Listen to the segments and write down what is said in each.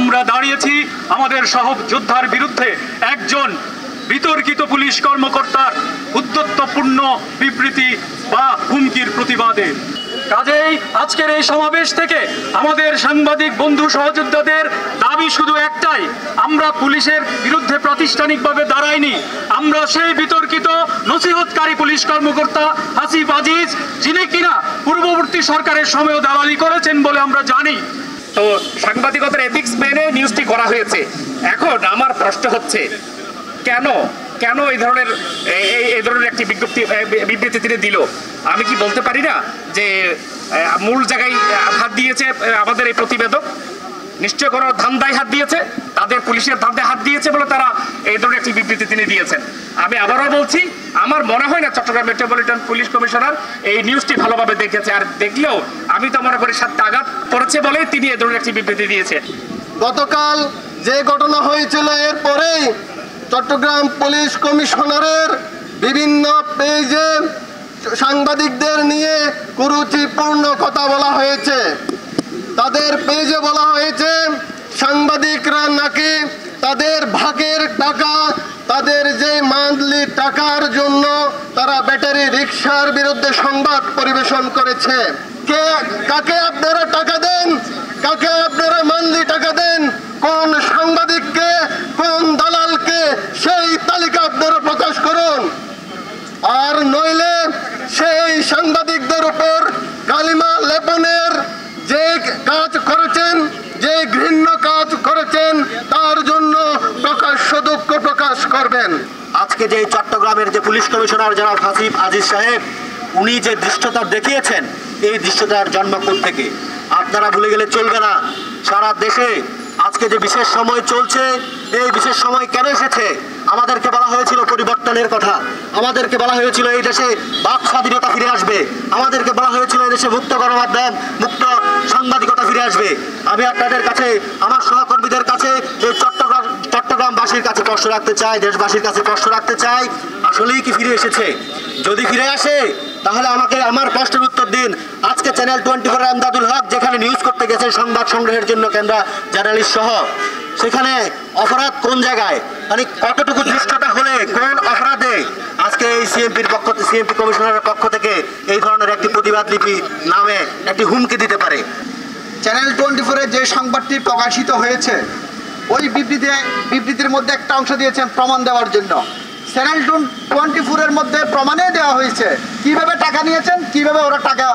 আমরা দাঁড়িয়েছি আমাদের সহযোদ্ধার বিরুদ্ধে একজন বিতর্কিত পুলিশ কর্মকর্তার উদ্ধত্তপূর্ণ বিবৃতি বা হুমকির প্রতিবাদে। কাজেই আজকের এই সমাবেশ থেকে আমাদের সাংবাদিক বন্ধু সহযোদ্ধাদের দাবি শুধু একটাই, আমরা পুলিশের বিরুদ্ধে প্রাতিষ্ঠানিকভাবে দাঁড়াইনি, আমরা সেই বিতর্কিত নসিহতকারী পুলিশ কর্মকর্তা হাসিফ আজিজ, যিনি কিনা পূর্ববর্তী সরকারের সময়ও দালালি করেছেন বলে আমরা জানি। তো সাংবাদিকতার এথিক্স মেনে নিউজটি করা হয়েছে। এখন আমার প্রশ্ন হচ্ছে, কেন এই ধরনের একটি বিবৃতি তিনি দিল? আমি কি বলতে পারি না যে মূল জায়গায় হাত দিয়েছে আমাদের এই প্রতিবেদক? নিশ্চয় কোনো ধান্দায় হাত দিয়েছে, তাদের পুলিশের ধান্দায় হাত দিয়েছে বলে তারা এই ধরনের একটি বিবৃতি তিনি দিয়েছেন। আমি আবারও বলছি, আমার মনে হয় না চট্টগ্রাম মেট্রোপলিটন পুলিশ কমিশনার এই নিউজটি ভালোভাবে দেখেছে, আর দেখলেও আমি তো মনে করি সাথে আঘাত করেছে বলেই তিনি এই ধরনের একটি বিবৃতি দিয়েছে। গতকাল যে ঘটনা হয়েছিল এর পরেই চট্টগ্রাম পুলিশ কমিশনারের বিভিন্ন পেজে সাংবাদিকদের নিয়ে কুরুচিপূর্ণ কথা বলা হয়েছে। তাদের পেজে বলা হয়েছে সাংবাদিকরা নাকি তাদের ভাগের টাকা, তাদের যে মান্থলি টাকার জন্য তারা ব্যাটারি রিক্সার বিরুদ্ধে সংবাদ পরিবেশন করেছে। কাকে আপনারা টাকা দেন? কাকে আপনারা মান্থলি টাকা দেন? কোন সাংবাদিককে, কোন দালালকে, সেই তালিকা আপনারা প্রকাশ করুন। আর নইলে সেই সাংবাদিকদের উপর কালিমা লেপনের যে কাজ করেছেন, যে ঘৃণ্য কাজ করেছেন, তার জন্য প্রকাশ্য দুঃখ প্রকাশ করবেন। আজকে যে চট্টগ্রামের যে পুলিশ কমিশনার জনাব হাসিফ আজিজ সাহেব, উনি যে দৃশ্যতা দেখিয়েছেন, এই দৃশ্যতার জন্ম থেকে আপনারা ভুলে গেলে চলবে না। সারা দেশে আজকে যে বিশেষ সময় চলছে, এই বিশেষ সময় কেন এসেছে? আমাদেরকে বলা হয়েছিল পরিবর্তনের কথা, আমাদেরকে বলা হয়েছিল এই দেশে বাক স্বাধীনতা ফিরে আসবে, আমাদেরকে বলা হয়েছিল এই দেশে মুক্ত গণমাধ্যম, মুক্ত সাংবাদিকতা ফিরে আসবে। আমি আপনাদের কাছে, আমার সহকর্মীদের কাছে, এই চট্টগ্রামবাসীর কাছে প্রশ্ন রাখতে চাই, দেশবাসীর কাছে প্রশ্ন রাখতে চাই, আসলেই কি ফিরে এসেছে? যদি ফিরে আসে তাহলে আমাকে আমার প্রশ্নের উত্তর দিন। আজকে চ্যানেল 24 আমদাদুল হক যেখানে নিউজ করতে গেছে সংবাদ সংগ্রহের জন্য কেন্দ্র জার্নালিস্ট সহ, সেখানে অপরাধ কোন জায়গায়, মানে কতটুকু দৃষ্টতা হলে কোন অপরাধে আজকে এই সিএমপি কমিশনারের পক্ষ থেকে এই ধরনের একটি প্রতিবাদ লিপি নামে একটি হুমকি দিতে পারে? চ্যানেল 24-এ যে সংবাদটি প্রকাশিত হয়েছে, ওই বিবৃতির মধ্যে একটা অংশ দিয়েছেন প্রমাণ দেওয়ার জন্য। চ্যানেল 24-এর মধ্যে প্রমাণে দেওয়া হয়েছে কিভাবে টাকা নিয়েছেন, কিভাবে ওরা টাকা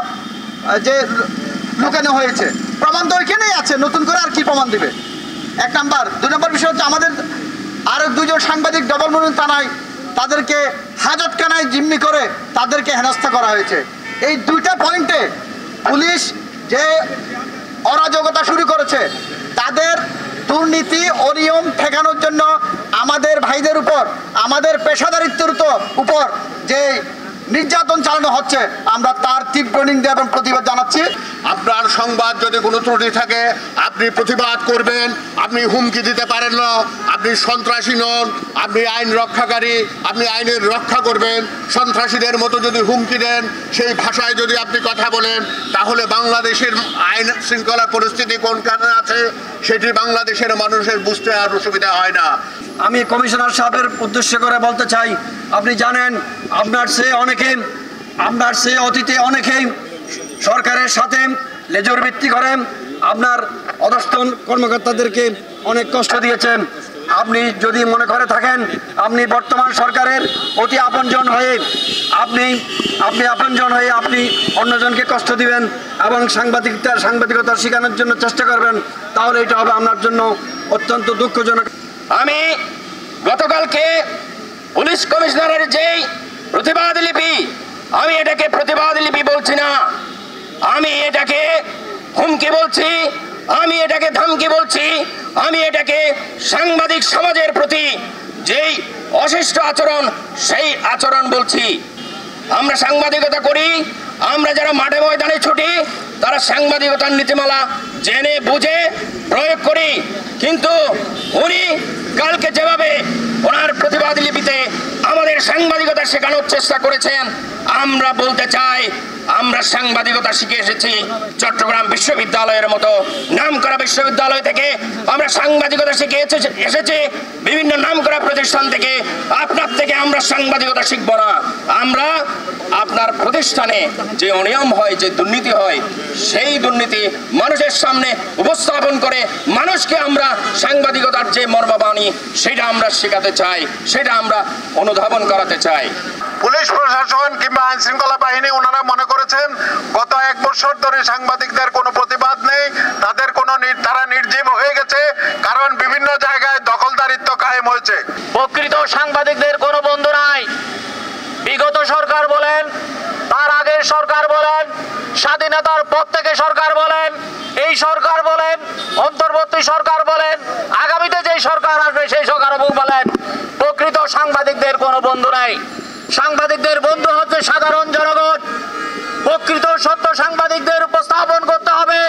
যে লুকানো হয়েছে, প্রমাণ তো ওইখানেই আছে, নতুন করে আর কি প্রমাণ দিবে? এক নাম্বার। 2 নম্বর বিষয় হচ্ছে আমাদের আরো 2 জন সাংবাদিক ডবল মনুন থানায়, তাদেরকে হাজতখানায় জিম্মি করে তাদেরকে হেনস্থা করা হয়েছে। এই 2টা পয়েন্টে পুলিশ যে অরাজকতা শুরু করেছে, তাদের দুর্নীতি অনিয়ম ঠেকানোর জন্য আমাদের ভাইদের উপর, আমাদের পেশাদারিত্বের উপর যে নির্যাতন চালানো হচ্ছে, আমরা তার তীব্র নিন্দা এবং প্রতিবাদ জানাচ্ছি। আপনার সংবাদ যদি কোনো ত্রুটি থাকে আপনি প্রতিবাদ করবেন, আপনি হুমকি দিতে পারেন না, আপনি সন্ত্রাসী নন, আপনি আইন রক্ষাকারী, আপনি আইনের রক্ষা করবেন। সন্ত্রাসীদের মতো যদি হুমকি দেন, সেই ভাষায় যদি আপনি কথা বলেন, তাহলে বাংলাদেশের আইন শৃঙ্খলা পরিস্থিতি কোনখানে আছে সেটি বাংলাদেশের মানুষের বুঝতে আর অসুবিধা হয় না। আমি কমিশনার সাহেবের উদ্দেশ্য করে বলতে চাই, আপনি জানেন আপনার সে অতীতে অনেকেই সরকারের সাথে লেজর ভিত্তি করেন, আপনার অধস্তন কর্মকর্তাদেরকে অনেক কষ্ট দিয়েছেন। আপনি যদি মনে করে থাকেন আপনি বর্তমান সরকারের অতি আপনজন হয়ে আপনি অন্যজনকে কষ্ট দিবেন এবং সাংবাদিকতা শেখানোর জন্য চেষ্টা করবেন, তাহলে এটা হবে আপনার জন্য অত্যন্ত দুঃখজনক। আমি গতকালকে পুলিশ কমিশনারের যেই প্রতিবাদ লিপি, আমি এটাকে প্রতিবাদ লিপি বলছি না, আমি এটাকে হুমকি বলছি, আমি এটাকে ধমকি বলছি, আমি এটাকে সাংবাদিক সমাজের প্রতি যেই অশিষ্ট আচরণ, সেই আচরণ বলছি। আমরা সাংবাদিকতা করি, আমরা যারা মাঠে ময়দানে ছুটি, তারা সাংবাদিকতার নীতিমালা জেনে বুঝে প্রয়োগ করি। কিন্তু উনি কালকে যেভাবে ওনার প্রতিবাদ লিপিতে আমাদের আমাদের সাংবাদিকতা শেখানোর চেষ্টা করেছেন। আমরা বলতে চাই, আমরা সাংবাদিকতা শিখে এসেছি চট্টগ্রাম বিশ্ববিদ্যালয়ের মতো নামকরা বিশ্ববিদ্যালয় থেকে। আমরা সাংবাদিকতা শিখে এসেছি বিভিন্ন নামকরা প্রতিষ্ঠান থেকে। আপনার থেকে আমরা সাংবাদিকতা শিখব না। আমরা আপনার প্রতিষ্ঠানে যে অনিয়ম হয়, যে দুর্নীতি হয়, সেই দুর্নীতি মানুষের সামনে উপস্থাপন করে মানুষকে আমরা সাংবাদিকতার যে মর্মবাণী সেটা আমরা শেখাতে চাই, সেটা আমরা অনুধাবন করাতে চাই। পুলিশ প্রশাসন কিংবা আইন শৃঙ্খলা বাহিনী ওনারা মনে করেছেন গত 1 বছর ধরে সাংবাদিকদের কোনো প্রতিবাদ নেই, তারা নির্জীব হয়ে গেছে, কারণ বিভিন্ন জায়গায় দখলদারিত্ব কায়েম হয়েছে। প্রকৃত সাংবাদিকদের কোনো বন্ধু নাই। বিগত সরকার বলেন, তার আগের সরকার বলেন, স্বাধীনতার পর থেকে সরকার বলেন, এই সরকার বলেন, অন্তর্বর্তী সরকার বলেন, আগামীতে যেই সরকার আসবে সেই সরকার বলেন, প্রকৃত সাংবাদিকদের কোনো বন্ধু নাই। সাংবাদিকদের বন্ধু হচ্ছে সাধারণ জনগণ। প্রকৃত সত্য সাংবাদিকদের উপস্থাপন করতে হবে।